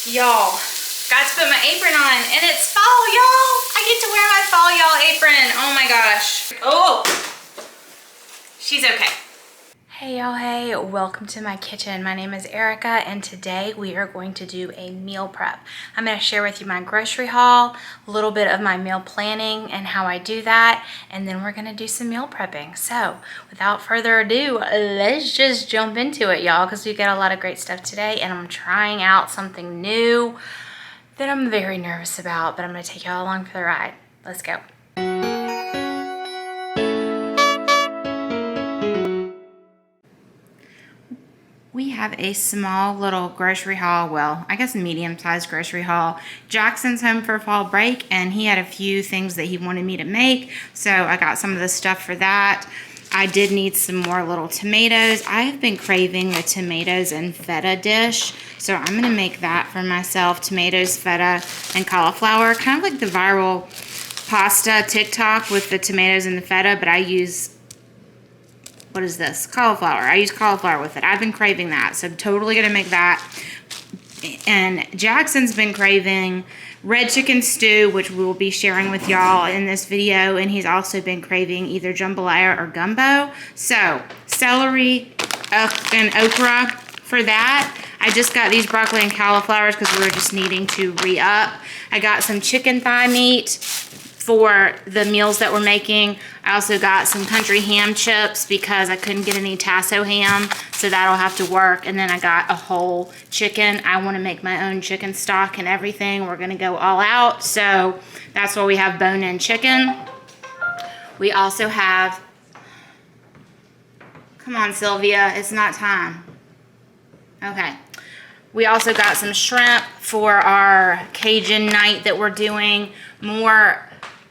Y'all, got to put my apron on, and it's fall, y'all. I get to wear my fall y'all apron. Oh my gosh. Oh, she's okay. Hey y'all, hey, welcome to my kitchen. My name is Erica, and today we are going to do a meal prep. I'm going to share with you my grocery haul, a little bit of my meal planning and how I do that, and then we're going to do some meal prepping. So without further ado, let's just jump into it, y'all, because we got a lot of great stuff today, and I'm trying out something new that I'm very nervous about, but I'm going to take y'all along for the ride. Let's go. We have a small little grocery haul, well, I guess medium-sized grocery haul. Jackson's home for fall break, and he had a few things that he wanted me to make, so I got some of the stuff for that. I did need some more little tomatoes. I have been craving a tomatoes and feta dish, so I'm going to make that for myself. Tomatoes, feta, and cauliflower, kind of like the viral pasta TikTok with the tomatoes and the feta, but I use... what is this? Cauliflower. I use cauliflower with it. I've been craving that, so I'm totally going to make that. And Jackson's been craving red chicken stew, which we will be sharing with y'all in this video. And he's also been craving either jambalaya or gumbo. So, celery and okra for that. I just got these broccoli and cauliflowers because we were just needing to re-up. I got some chicken thigh meat for the meals that we're making. I also got some country ham chips because I couldn't get any Tasso ham, so that'll have to work. And then I got a whole chicken. I want to make my own chicken stock and everything. We're gonna go all out, so that's why we have bone-in chicken. We also have, come on Sylvia, it's not time. Okay. We also got some shrimp for our Cajun night that we're doing. More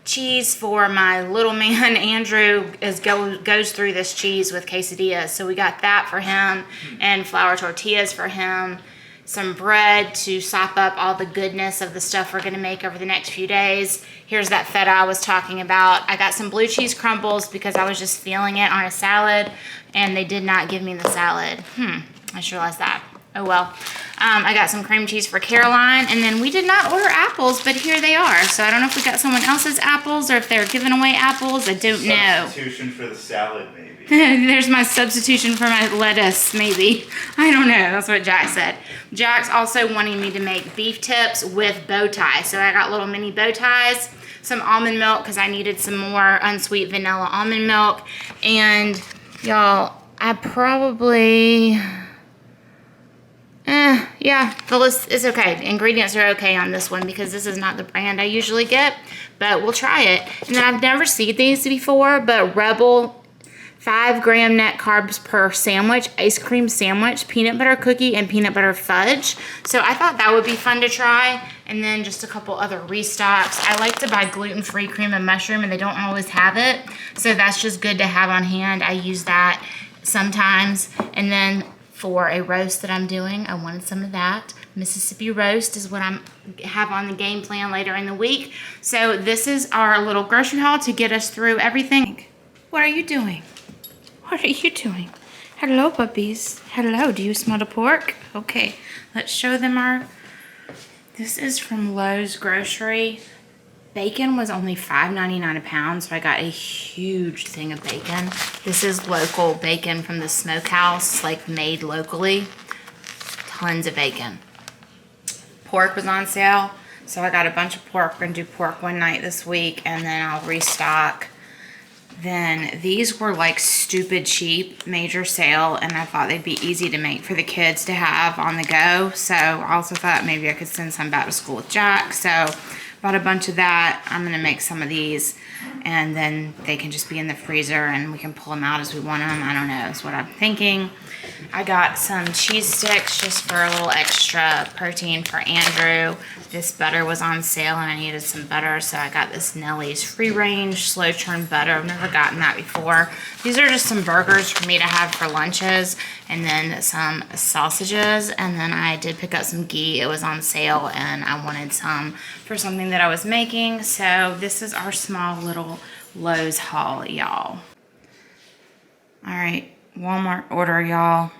cheese for my little man Andrew goes through this cheese with quesadillas, so we got that for him, and flour tortillas for him, some bread to sop up all the goodness of the stuff we're going to make over the next few days. Here's that feta I was talking about. I got some blue cheese crumbles because I was just feeling it on a salad, and they did not give me the salad. I just realized that. Oh well. I got some cream cheese for Caroline, and then we did not order apples, but here they are. So I don't know if we got someone else's apples or if they're giving away apples. I don't know. Substitution for the salad, maybe. There's my substitution for my lettuce, maybe. I don't know. That's what Jack said. Jack's also wanting me to make beef tips with bow ties. So I got little mini bow ties, some almond milk because I needed some more unsweet vanilla almond milk. And y'all, I probably... yeah, the list is okay. The ingredients are okay on this one because this is not the brand I usually get, but we'll try it. And then I've never seen these before, but Rebel 5-gram net carbs per sandwich, ice cream sandwich, peanut butter cookie, and peanut butter fudge. So I thought that would be fun to try. And then just a couple other restocks. I like to buy gluten-free cream and mushroom, and they don't always have it. So that's just good to have on hand. I use that sometimes. And then for a roast that I'm doing, I wanted some of that. Mississippi roast is what I have on the game plan later in the week. So this is our little grocery haul to get us through everything. What are you doing? What are you doing? Hello, puppies. Hello, do you smell the pork? Okay, let's show them our... This is from Lowe's Grocery. Bacon was only $5.99 a pound, so I got a huge thing of bacon. This is local bacon from the smokehouse, like made locally. Tons of bacon. Pork was on sale, so I got a bunch of pork. We're gonna do pork one night this week, and then I'll restock. Then these were like stupid cheap, major sale, and I thought they'd be easy to make for the kids to have on the go. So I also thought maybe I could send some back to school with Jack. So bought a bunch of that. I'm gonna make some of these, and then they can just be in the freezer and we can pull them out as we want them. I don't know, that's what I'm thinking. I got some cheese sticks just for a little extra protein for Andrew. This butter was on sale and I needed some butter, so I got this Nellie's free range slow churn butter. I've never gotten that before. These are just some burgers for me to have for lunches, and then some sausages, and then I did pick up some ghee. It was on sale and I wanted some for something that I was making. So this is our small little Lowe's haul, y'all. All right, Walmart order, y'all.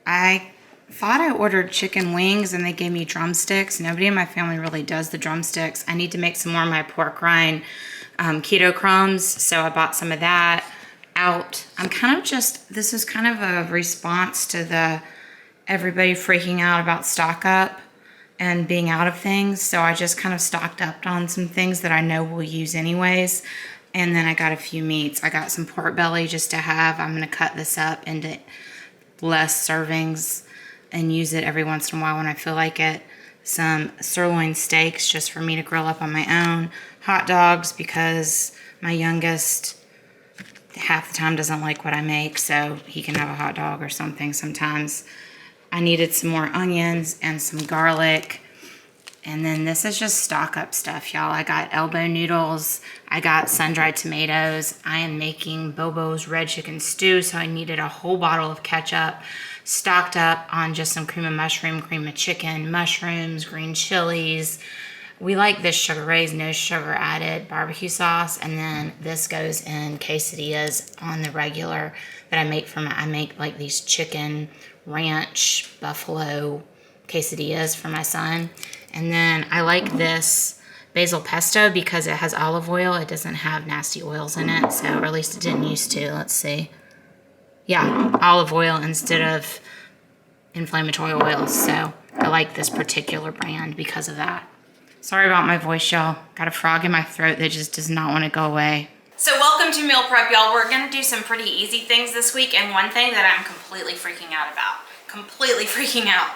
I thought I ordered chicken wings and they gave me drumsticks. Nobody in my family really does the drumsticks. I need to make some more of my pork rind keto crumbs, so I bought some of that out. I'm kind of just, this is kind of a response to the everybody freaking out about stock up and being out of things. So I just kind of stocked up on some things that I know we'll use anyways. And then I got a few meats. I got some pork belly just to have. I'm gonna cut this up into less servings and use it every once in a while when I feel like it. Some sirloin steaks just for me to grill up on my own. Hot dogs because my youngest half the time doesn't like what I make, so he can have a hot dog or something sometimes. I needed some more onions and some garlic. And then this is just stock up stuff, y'all. I got elbow noodles. I got sun-dried tomatoes. I am making Bobo's red chicken stew, so I needed a whole bottle of ketchup. Stocked up on just some cream of mushroom, cream of chicken, mushrooms, green chilies. We like this Sugar Ray's, no sugar added barbecue sauce. And then this goes in quesadillas on the regular that I make I make like these chicken ranch buffalo quesadillas for my son. And then I like this basil pesto because it has olive oil. It doesn't have nasty oils in it, so, or at least it didn't used to. Let's see. Yeah, olive oil instead of inflammatory oils. So I like this particular brand because of that. Sorry about my voice, y'all. Got a frog in my throat that just does not want to go away. So welcome to meal prep, y'all. We're gonna do some pretty easy things this week, and one thing that I'm completely freaking out about. Completely freaking out.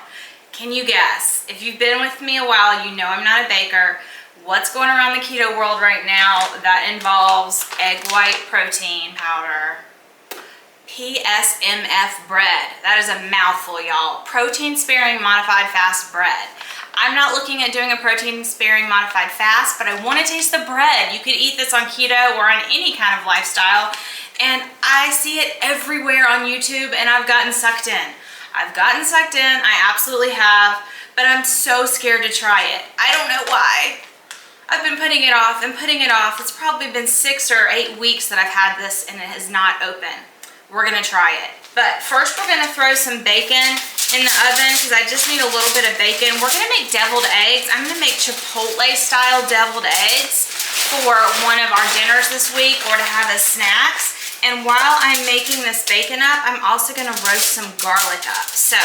Can you guess? If you've been with me a while, you know I'm not a baker. What's going around the keto world right now that involves egg white protein powder, PSMF bread. That is a mouthful, y'all. Protein sparing modified fast bread. I'm not looking at doing a protein sparing modified fast, but I want to taste the bread. You could eat this on keto or on any kind of lifestyle, and I see it everywhere on YouTube, and I've gotten sucked in. I absolutely have, but I'm so scared to try it. I don't know why. I've been putting it off and putting it off. It's probably been 6 or 8 weeks that I've had this and it is not open. We're gonna try it. But first we're gonna throw some bacon in the oven because I just need a little bit of bacon. We're gonna make deviled eggs. I'm gonna make Chipotle style deviled eggs for one of our dinners this week or to have as snacks. And while I'm making this bacon up, I'm also gonna roast some garlic up. So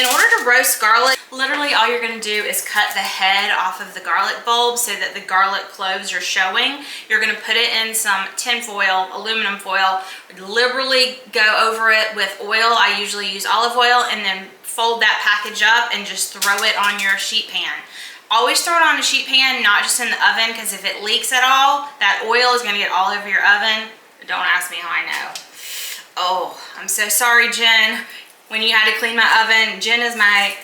in order to roast garlic, literally all you're gonna do is cut the head off of the garlic bulb so that the garlic cloves are showing. You're gonna put it in some tin foil, aluminum foil, liberally go over it with oil. I usually use olive oil, and then fold that package up and just throw it on your sheet pan. Always throw it on a sheet pan, not just in the oven, because if it leaks at all, that oil is gonna get all over your oven. Don't ask me how I know. Oh, I'm so sorry, Jen. When you had to clean my oven, Jen is my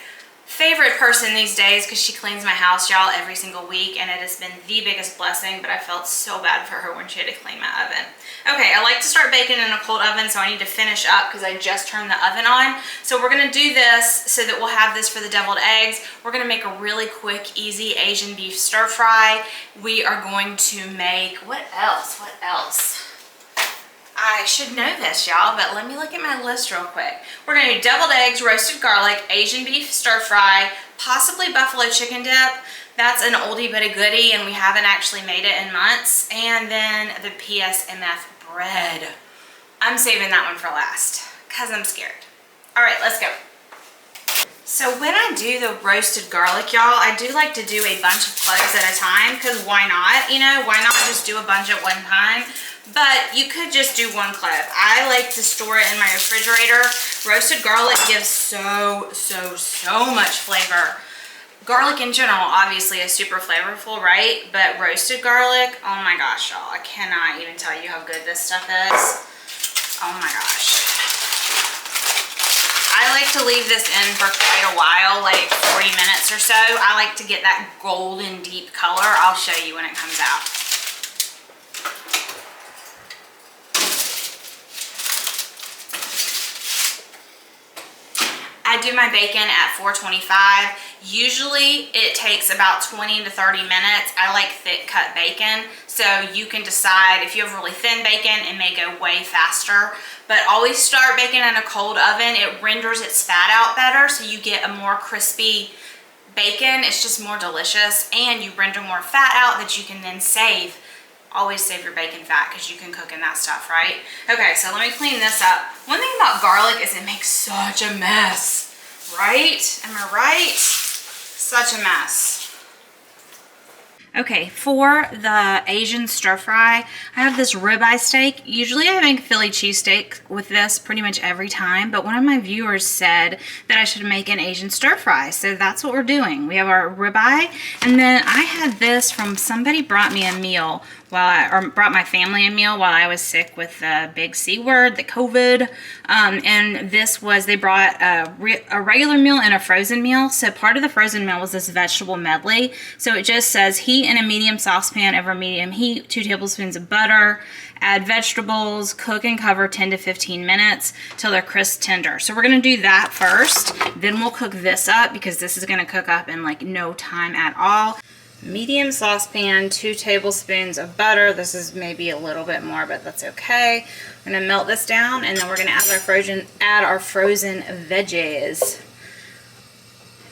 favorite person these days because she cleans my house, y'all, every single week, and it has been the biggest blessing, but I felt so bad for her when she had to clean my oven. Okay, I like to start baking in a cold oven, so I need to finish up because I just turned the oven on. So we're gonna do this so that we'll have this for the deviled eggs. We're gonna make a really quick, easy Asian beef stir fry. We are going to make, what else? I should know this, y'all, but let me look at my list real quick. We're gonna do deviled eggs, roasted garlic, Asian beef stir fry, possibly buffalo chicken dip. That's an oldie but a goodie, and we haven't actually made it in months. And then the PSMF bread. I'm saving that one for last because I'm scared. All right, let's go. So when I do the roasted garlic, y'all, I do like to do a bunch of cloves at a time because why not? You know, why not just do a bunch at one time? But you could just do one clove. I like to store it in my refrigerator. Roasted garlic gives so much flavor. Garlic in general obviously is super flavorful, right? But roasted garlic, oh my gosh, y'all. I cannot even tell you how good this stuff is. Oh my gosh. I like to leave this in for quite a while, like 40 minutes or so. I like to get that golden deep color. I'll show you when it comes out. I do my bacon at 425. Usually it takes about 20 to 30 minutes. I like thick cut bacon, so you can decide if you have really thin bacon, it may go way faster. But always start bacon in a cold oven. It renders its fat out better, so you get a more crispy bacon. It's just more delicious, and you render more fat out that you can then save. Always save your bacon fat because you can cook in that stuff, right? Okay, so let me clean this up. One thing about garlic is it makes such a mess, right? Am I right? Such a mess. Okay, for the Asian stir fry, I have this ribeye steak. Usually I make Philly cheesesteak with this pretty much every time, but one of my viewers said that I should make an Asian stir fry, so that's what we're doing. We have our ribeye, and then I had this from somebody brought me a meal brought my family a meal while I was sick with the big C word, the COVID. And this was, they brought a regular meal and a frozen meal. So part of the frozen meal was this vegetable medley. So it just says heat in a medium saucepan over medium heat, 2 tablespoons of butter, add vegetables, cook and cover 10 to 15 minutes till they're crisp tender. So we're gonna do that first. Then we'll cook this up because this is gonna cook up in like no time at all. Medium saucepan, 2 tablespoons of butter. This is maybe a little bit more, but that's okay. I'm gonna melt this down, and then we're gonna add our frozen veggies.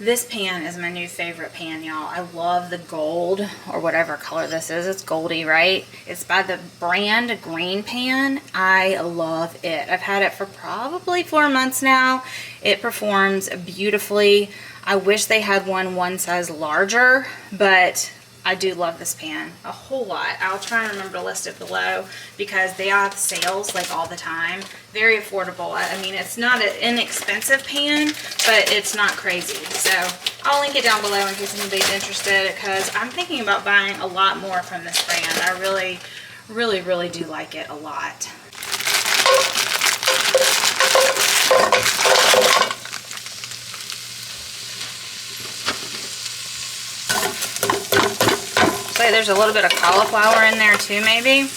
This pan is my new favorite pan, y'all. I love the gold, or whatever color this is. It's goldy, right? It's by the brand Green Pan. I love it. I've had it for probably 4 months now. It performs beautifully. I wish they had one size larger, but I do love this pan a whole lot. I'll try and remember to list it below because they have sales like all the time. Very affordable. I mean, it's not an inexpensive pan, but it's not crazy. So I'll link it down below in case anybody's interested, because I'm thinking about buying a lot more from this brand. I really do like it a lot. There's a little bit of cauliflower in there too, maybe. It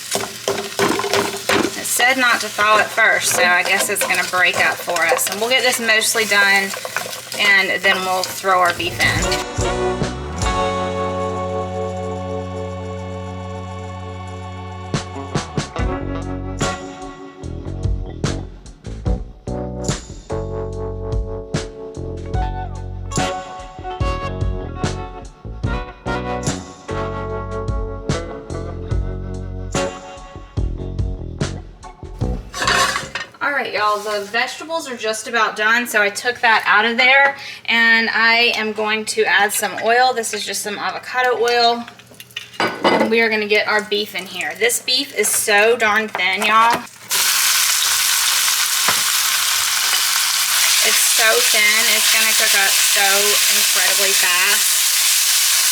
said not to thaw it first, so I guess it's gonna break up for us. And we'll get this mostly done, and then we'll throw our beef in. Y'all, the vegetables are just about done, so I took that out of there, and I am going to add some oil. This is just some avocado oil, and we are going to get our beef in here. This beef is so darn thin, y'all. It's so thin, it's going to cook up so incredibly fast.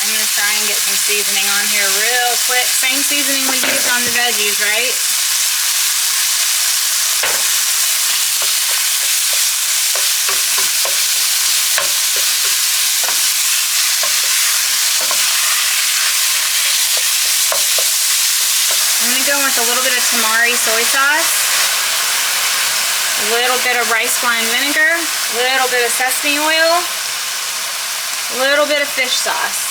I'm going to try and get some seasoning on here real quick. Same seasoning we used on the veggies, right? Going with a little bit of tamari soy sauce, a little bit of rice wine vinegar, a little bit of sesame oil, a little bit of fish sauce.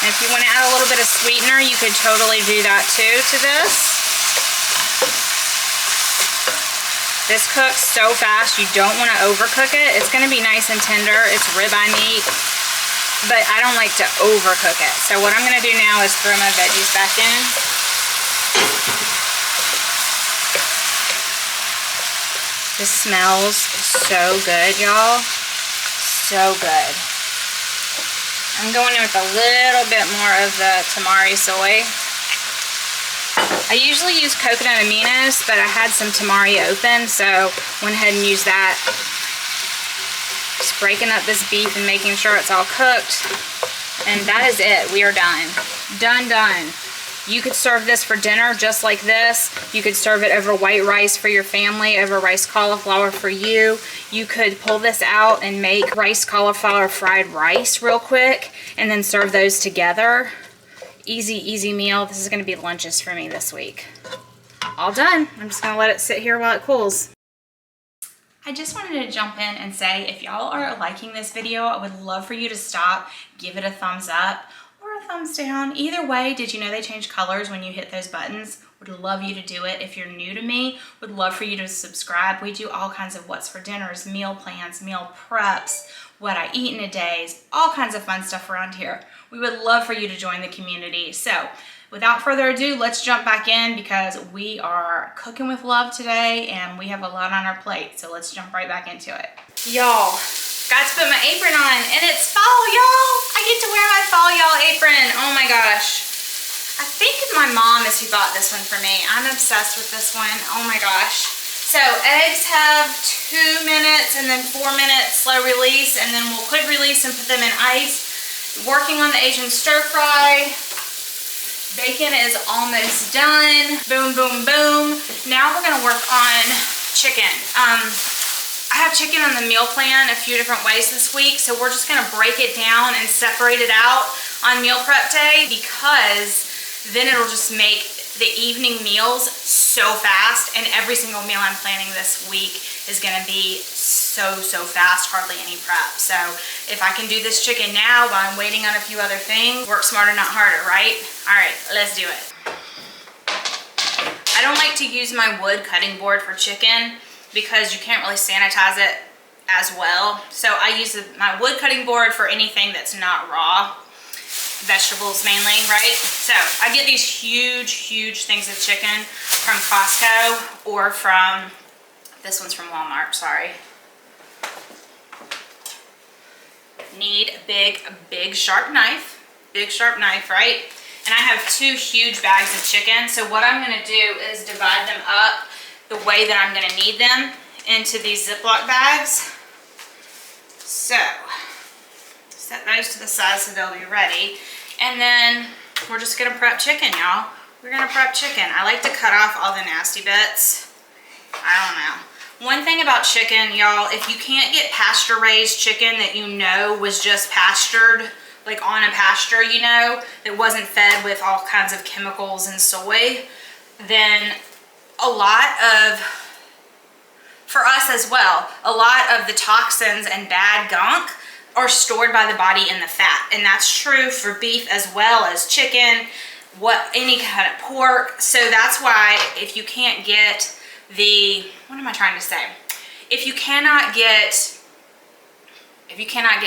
And if you want to add a little bit of sweetener, you could totally do that too to this. This cooks so fast, you don't want to overcook it. It's going to be nice and tender. It's ribeye meat. But I don't like to overcook it. So what I'm going to do now is throw my veggies back in. This smells so good, y'all. So good. I'm going in with a little bit more of the tamari soy. I usually use coconut aminos, but I had some tamari open, so went ahead and used that. Just breaking up this beef and making sure it's all cooked. And that is it. We are done. Done. You could serve this for dinner just like this. You could serve it over white rice for your family, over rice cauliflower for you. You could pull this out and make rice cauliflower fried rice real quick and then serve those together. Easy meal. This is going to be lunches for me this week. All done. I'm just going to let it sit here while it cools. I just wanted to jump in and say, if y'all are liking this video, I would love for you to stop, give it a thumbs up or a thumbs down. Either way, did you know they change colors when you hit those buttons? Would love you to do it. If you're new to me, would love for you to subscribe. We do all kinds of what's for dinners, meal plans, meal preps, what I eat in a day, all kinds of fun stuff around here. We would love for you to join the community. So without further ado, let's jump back in because we are cooking with love today and we have a lot on our plate. So let's jump right back into it. Y'all, got to put my apron on and it's fall, y'all. I get to wear my fall y'all apron. Oh my gosh. I think my mom is who bought this one for me. I'm obsessed with this one. Oh my gosh. So eggs have 2 minutes and then 4 minutes slow release, and then we'll quick release and put them in ice. Working on the Asian stir fry. Bacon is almost done. Boom, boom, boom. Now we're gonna work on chicken. I have chicken on the meal plan a few different ways this week, so we're just gonna break it down and separate it out on meal prep day because then it'll just make the evening meals so fast, and every single meal I'm planning this week is gonna be so fast, hardly any prep. So if I can do this chicken now while I'm waiting on a few other things, work smarter, not harder, right? All right, let's do it. I don't like to use my wood cutting board for chicken because you can't really sanitize it as well. So I use my wood cutting board for anything that's not raw. Vegetables mainly, right? So I get these huge things of chicken from Costco or from, this one's from Walmart, sorry. Need a big sharp knife, right? And I have 2 huge bags of chicken. So what I'm gonna do is divide them up the way that I'm gonna need them into these Ziploc bags. So set those to the side so they'll be ready. And then we're just gonna prep chicken, y'all. We're gonna prep chicken. I like to cut off all the nasty bits. I don't know. One thing about chicken, y'all, if you can't get pasture raised chicken that you know was just pastured, like on a pasture, you know, that wasn't fed with all kinds of chemicals and soy, then a lot of, for us as well, a lot of the toxins and bad gunk are stored by the body in the fat. And that's true for beef as well as chicken, any kind of pork. So that's why if you can't get what am I trying to say? If you cannot get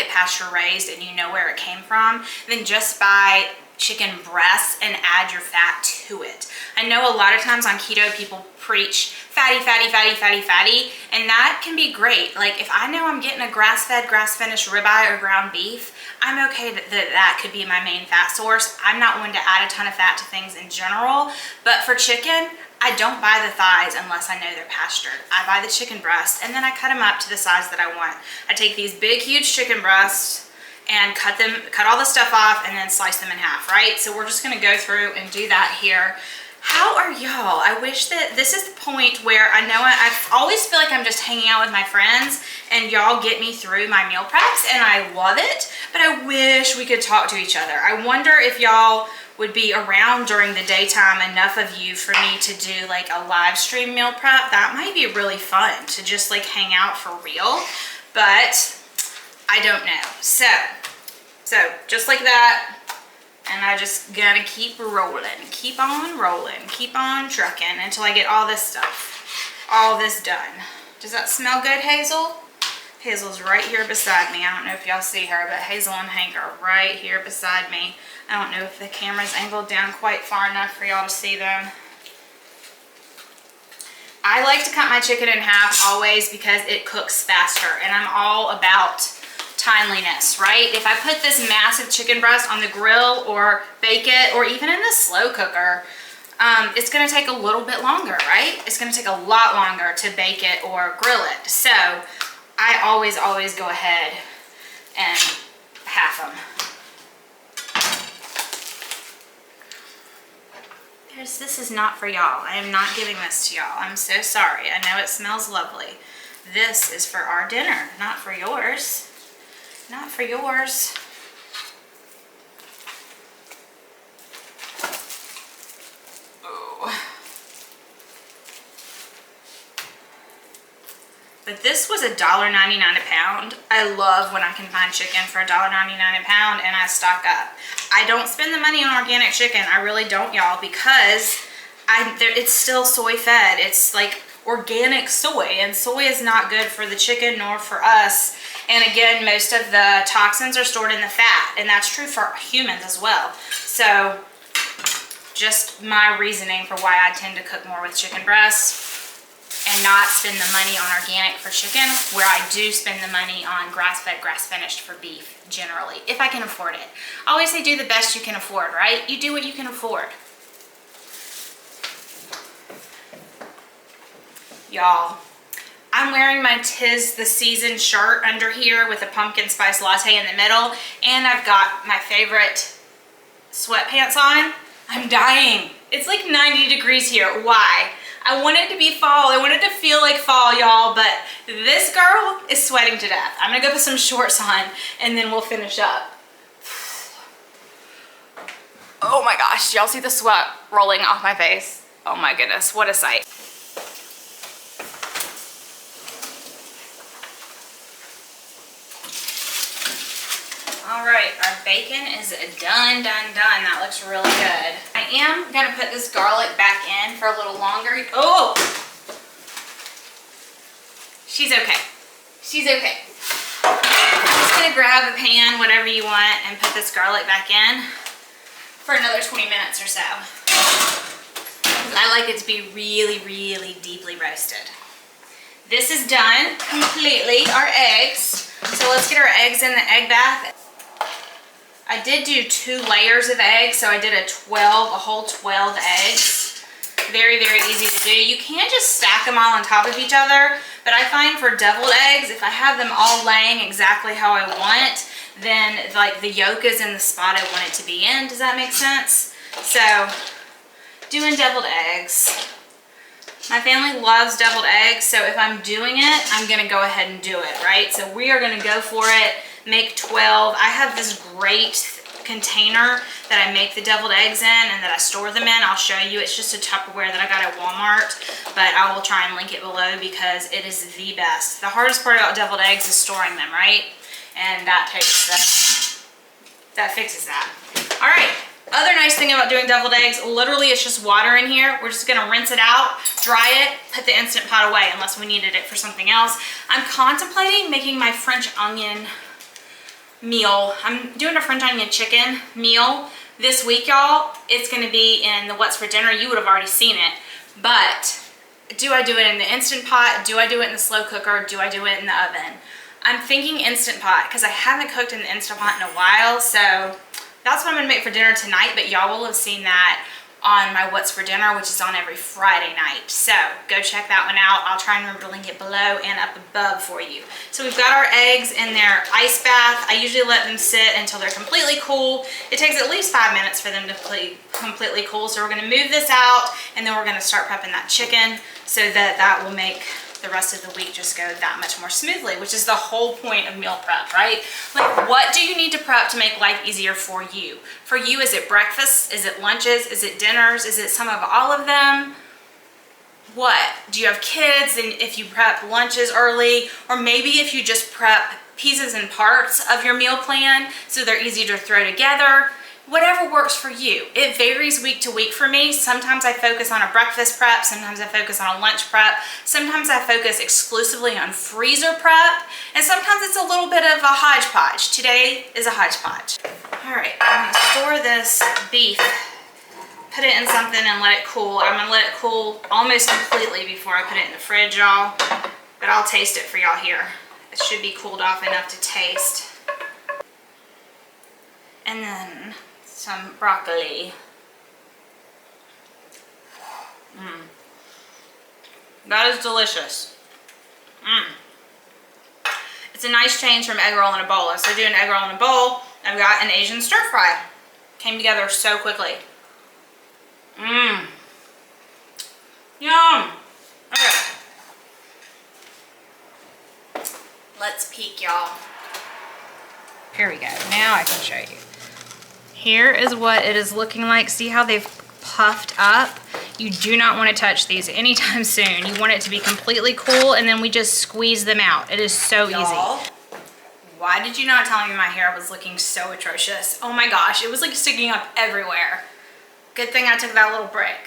pasture raised and you know where it came from, then just buy chicken breasts and add your fat to it. I know a lot of times on keto people preach fatty, and that can be great. Like if I know I'm getting a grass-fed, grass-finished ribeye or ground beef, I'm okay that could be my main fat source. I'm not one to add a ton of fat to things in general, but for chicken, I don't buy the thighs unless I know they're pastured. I buy the chicken breast and then I cut them up to the size that I want. I take these big, huge chicken breasts and cut all the stuff off and then slice them in half, right? So we're just gonna go through and do that here. How are y'all? I wish that this is the point where I know I always feel like I'm just hanging out with my friends and y'all get me through my meal preps and I love it, but I wish we could talk to each other. I wonder if y'all would be around during the daytime, enough of you for me to do like a live stream meal prep. That might be really fun to just like hang out for real, but I don't know. So just like that. And I just gotta keep rolling, keep on rolling, keep on trucking until I get all this done. Does that smell good, Hazel? Hazel's right here beside me. I don't know if y'all see her, but Hazel and Hank are right here beside me. I don't know if the camera's angled down quite far enough for y'all to see them. I like to cut my chicken in half always because it cooks faster, and I'm all about timeliness, right? If I put this massive chicken breast on the grill or bake it or even in the slow cooker, it's gonna take a little bit longer, right? It's gonna take a lot longer to bake it or grill it. So I always go ahead and half them. This is not for y'all. I am not giving this to y'all. I'm so sorry. I know it smells lovely. This is for our dinner, not for yours. Not for yours. Oh. But this was $1.99 a pound. I love when I can find chicken for $1.99 a pound and I stock up. I don't spend the money on organic chicken. I really don't, y'all, because it's still soy fed. It's like organic soy, and soy is not good for the chicken nor for us. And again, most of the toxins are stored in the fat, and that's true for humans as well. So just my reasoning for why I tend to cook more with chicken breasts and not spend the money on organic for chicken, where I do spend the money on grass-fed, grass-finished for beef, generally, if I can afford it. I always say do the best you can afford, right? You do what you can afford. Y'all, I'm wearing my 'Tis the Season shirt under here with a pumpkin spice latte in the middle, and I've got my favorite sweatpants on. I'm dying. It's like 90 degrees here. Why? I want it to be fall. I want it to feel like fall, y'all, but this girl is sweating to death. I'm gonna go put some shorts on and then we'll finish up. Oh my gosh, y'all see the sweat rolling off my face? Oh my goodness, what a sight. All right, our bacon is done. That looks really good. I am gonna put this garlic back in for a little longer. Oh! She's okay. She's okay. I'm just gonna grab a pan, whatever you want, and put this garlic back in for another 20 minutes or so. I like it to be really, really deeply roasted. This is done completely, our eggs. So let's get our eggs in the egg bath. I did do 2 layers of eggs, so I did a whole 12 eggs. Very, very easy to do. You can't just stack them all on top of each other, but I find for deviled eggs, if I have them all laying exactly how I want, then like the yolk is in the spot I want it to be in. Does that make sense? So, doing deviled eggs. My family loves deviled eggs, so if I'm doing it, I'm gonna go ahead and do it, right? So we are gonna go for it. Make 12. I have this great container that I make the deviled eggs in and that I store them in. I'll show you. It's just a Tupperware that I got at Walmart, but I will try and link it below because it is the best. The hardest part about deviled eggs is storing them, right? And that fixes that. All right. Other nice thing about doing deviled eggs, literally it's just water in here. We're just gonna rinse it out, dry it, put the Instant Pot away unless we needed it for something else. I'm contemplating making my French onion meal. I'm doing a French onion chicken meal this week, y'all. It's gonna be in the What's for Dinner. You would have already seen it, but do I do it in the Instant Pot? Do I do it in the slow cooker? Do I do it in the oven? I'm thinking Instant Pot because I haven't cooked in the Instant Pot in a while, so that's what I'm gonna make for dinner tonight, but y'all will have seen that on my What's for Dinner, which is on every Friday night. So go check that one out. I'll try and remember to link it below and up above for you. So we've got our eggs in their ice bath. I usually let them sit until they're completely cool. It takes at least 5 minutes for them to completely cool. So we're gonna move this out and then we're gonna start prepping that chicken so that will make the rest of the week just go that much more smoothly, which is the whole point of meal prep, right? Like, what do you need to prep to make life easier for you? For you, is it breakfast? Is it lunches? Is it dinners? Is it some of all of them? What? Do you have kids and if you prep lunches early? Or maybe if you just prep pieces and parts of your meal plan so they're easy to throw together? Whatever works for you. It varies week to week for me. Sometimes I focus on a breakfast prep, sometimes I focus on a lunch prep, sometimes I focus exclusively on freezer prep, and sometimes it's a little bit of a hodgepodge. Today is a hodgepodge. All right, I'm gonna store this beef, put it in something and let it cool. I'm gonna let it cool almost completely before I put it in the fridge, y'all, but I'll taste it for y'all here. It should be cooled off enough to taste. And then some broccoli. That is delicious. It's a nice change from egg roll in a bowl. Instead of doing egg roll in a bowl, I've got an Asian stir fry. Came together so quickly. Yum. Okay. Let's peek, y'all. Here we go. Now I can show you. Here is what it is looking like. See how they've puffed up? You do not want to touch these anytime soon. You want it to be completely cool, and then we just squeeze them out. It is so easy. Why did you not tell me my hair was looking so atrocious? Oh my gosh, it was like sticking up everywhere. Good thing I took that little break.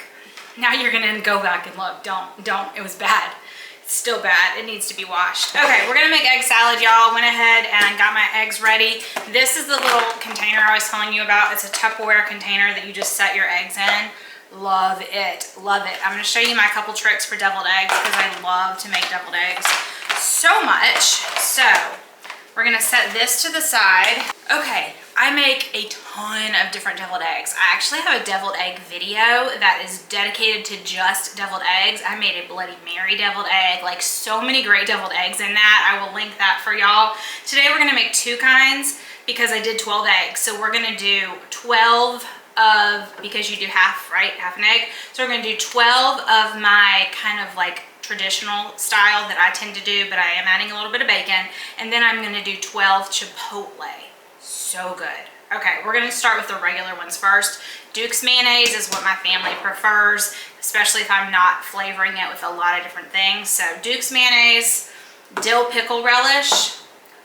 Now you're gonna go back and look. Don't, it was bad. It's still bad, it needs to be washed. Okay, we're gonna make egg salad, y'all. Went ahead and got my eggs ready. This is the little container I was telling you about. It's a Tupperware container that you just set your eggs in. Love it, love it. I'm gonna show you my couple tricks for deviled eggs because I love to make deviled eggs so much. So, we're gonna set this to the side. Okay, I make a ton of different deviled eggs. I actually have a deviled egg video that is dedicated to just deviled eggs. I made a Bloody Mary deviled egg, like so many great deviled eggs in that. I will link that for y'all. Today we're gonna make two kinds because I did 12 eggs. So we're gonna do 12 of, because you do half, right? Half an egg. So we're gonna do 12 of my kind of like traditional style that I tend to do, but I am adding a little bit of bacon. And then I'm gonna do 12 Chipotle. So good. Okay, we're gonna start with the regular ones first. Duke's mayonnaise is what my family prefers, especially if I'm not flavoring it with a lot of different things. So Duke's mayonnaise, dill pickle relish,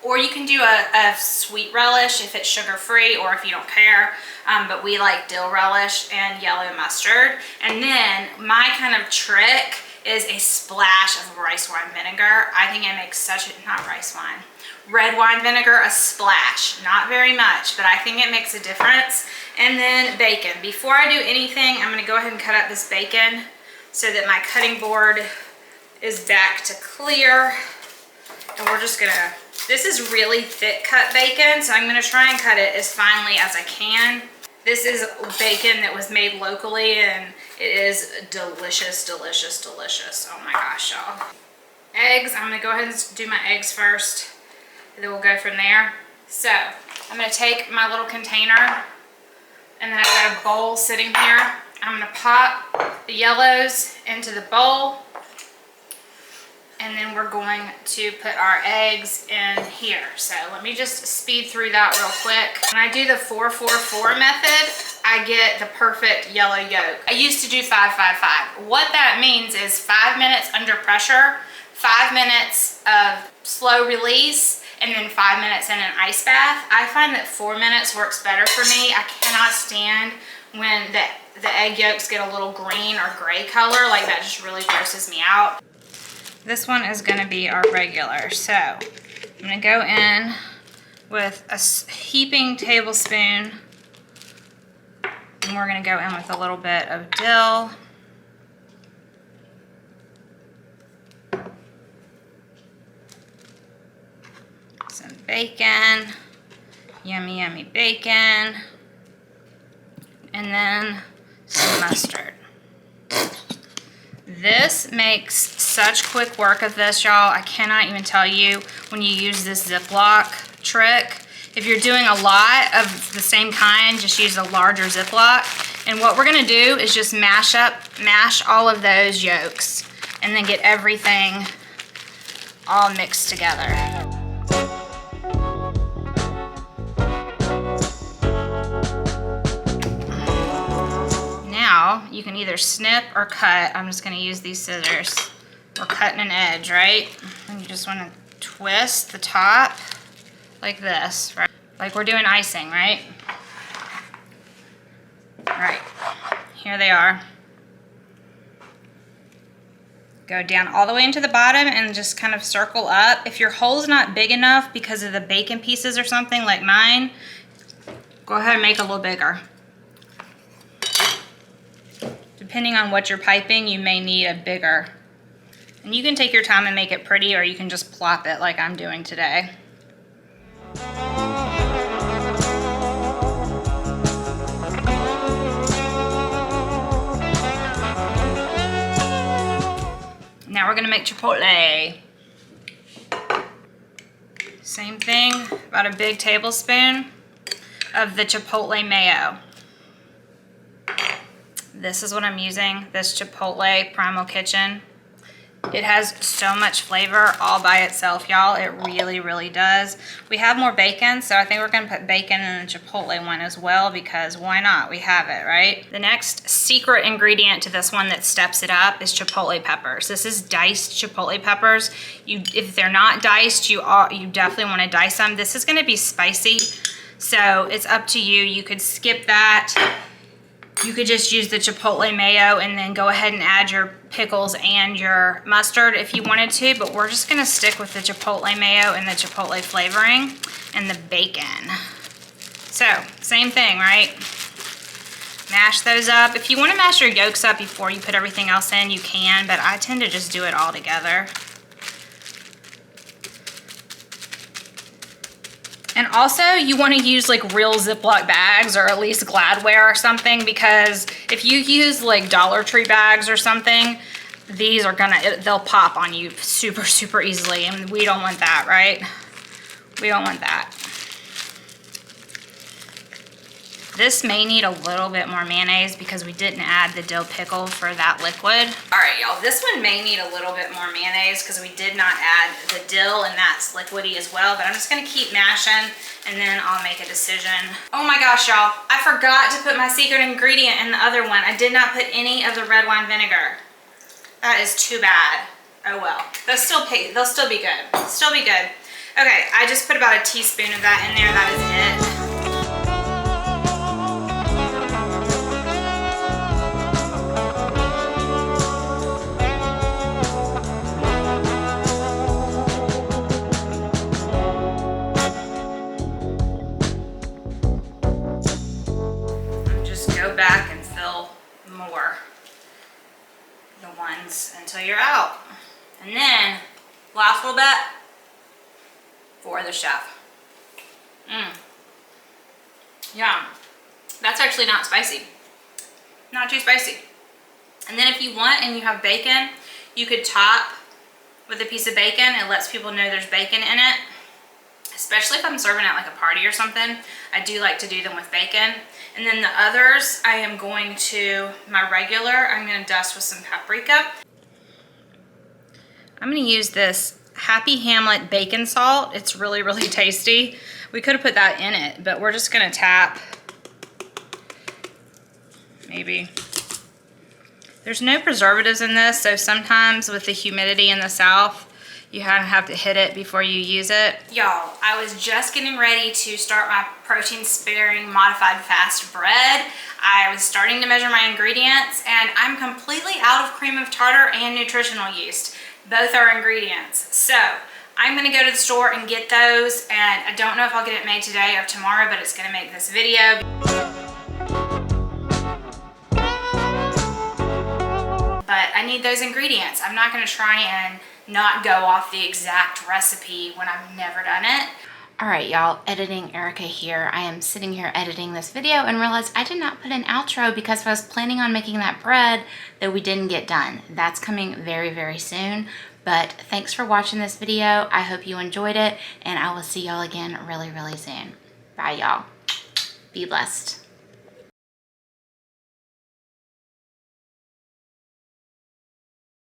or you can do a sweet relish if it's sugar-free or if you don't care. But we like dill relish and yellow mustard. And then my kind of trick is a splash of rice wine vinegar. I think it makes such a, not rice wine, red wine vinegar, a splash. Not very much, but I think it makes a difference. And then bacon. Before I do anything, I'm gonna go ahead and cut up this bacon so that my cutting board is back to clear. And we're just gonna, this is really thick cut bacon, so I'm gonna try and cut it as finely as I can. This is bacon that was made locally, and it is delicious, delicious, delicious. Oh my gosh, y'all. Eggs, I'm gonna go ahead and do my eggs first, and then we'll go from there. So, I'm gonna take my little container, and then I've got a bowl sitting here. I'm gonna pop the yellows into the bowl, and then we're going to put our eggs in here. So let me just speed through that real quick. When I do the 4-4-4 method, I get the perfect yellow yolk. I used to do 5-5-5. What that means is 5 minutes under pressure, 5 minutes of slow release, and then 5 minutes in an ice bath. I find that 4 minutes works better for me. I cannot stand when the egg yolks get a little green or gray color. Like, that just really grosses me out. This one is gonna be our regular. So I'm gonna go in with a heaping tablespoon, and we're gonna go in with a little bit of dill. Some bacon, yummy, yummy bacon, and then some mustard. This makes such quick work of this, y'all. I cannot even tell you when you use this Ziploc trick. If you're doing a lot of the same kind, just use a larger Ziploc. And what we're gonna do is just mash all of those yolks and then get everything all mixed together. Now, you can either snip or cut. I'm just gonna use these scissors. We're cutting an edge, right? And you just wanna twist the top like this, right? Like we're doing icing, right? Right, here they are. Go down all the way into the bottom and just kind of circle up. If your hole's not big enough because of the bacon pieces or something like mine, go ahead and make it a little bigger. Depending on what you're piping, you may need a bigger. And you can take your time and make it pretty, or you can just plop it like I'm doing today. Now we're gonna make chipotle. Same thing, about a big tablespoon of the chipotle mayo. This is what I'm using, this Chipotle Primal Kitchen. It has so much flavor all by itself, y'all. It really, really does. We have more bacon, so I think we're gonna put bacon in the Chipotle one as well, because why not? We have it, right? The next secret ingredient to this one that steps it up is Chipotle peppers. This is diced Chipotle peppers. If they're not diced, you definitely wanna dice them. This is gonna be spicy, so it's up to you. You could skip that. You could just use the Chipotle mayo and then go ahead and add your pickles and your mustard if you wanted to, but we're just gonna stick with the Chipotle mayo and the Chipotle flavoring and the bacon. So, same thing, right? Mash those up. If you wanna mash your yolks up before you put everything else in, you can, but I tend to just do it all together. And also, you want to use like real Ziploc bags, or at least Gladware or something, because if you use like Dollar Tree bags or something, these are they'll pop on you super, super easily, and we don't want that, right? We don't want that. This may need a little bit more mayonnaise because we didn't add the dill pickle for that liquid. All right, y'all, this one may need a little bit more mayonnaise because we did not add the dill, and that's liquidy as well, but I'm just gonna keep mashing and then I'll make a decision. Oh my gosh, y'all, I forgot to put my secret ingredient in the other one. I did not put any of the red wine vinegar. That is too bad. Oh well, they'll still be good, still be good. Okay, I just put about a teaspoon of that in there, that is it. Back and fill more the ones until you're out, and then last little bit for the chef. Yeah, that's actually not spicy, not too spicy. And then if you want and you have bacon, you could top with a piece of bacon. It lets people know there's bacon in it, especially if I'm serving at like a party or something. I do like to do them with bacon. And then the others, I am going to, my regular, I'm gonna dust with some paprika. I'm gonna use this Happy Hamlet bacon salt. It's really, really tasty. We could have put that in it, but we're just gonna tap, maybe. There's no preservatives in this, so sometimes with the humidity in the South, you kind of have to hit it before you use it. Y'all, I was just getting ready to start my protein sparing modified fast bread. I was starting to measure my ingredients, and I'm completely out of cream of tartar and nutritional yeast. Both are ingredients. So I'm gonna go to the store and get those, and I don't know if I'll get it made today or tomorrow, but it's gonna make this video. But I need those ingredients. I'm not gonna try and not go off the exact recipe when I've never done it. All right, y'all, editing Erica here. I am sitting here editing this video and realized I did not put an outro because I was planning on making that bread that we didn't get done. That's coming very, very soon. But thanks for watching this video. I hope you enjoyed it, and I will see y'all again really, really soon. Bye, y'all. Be blessed.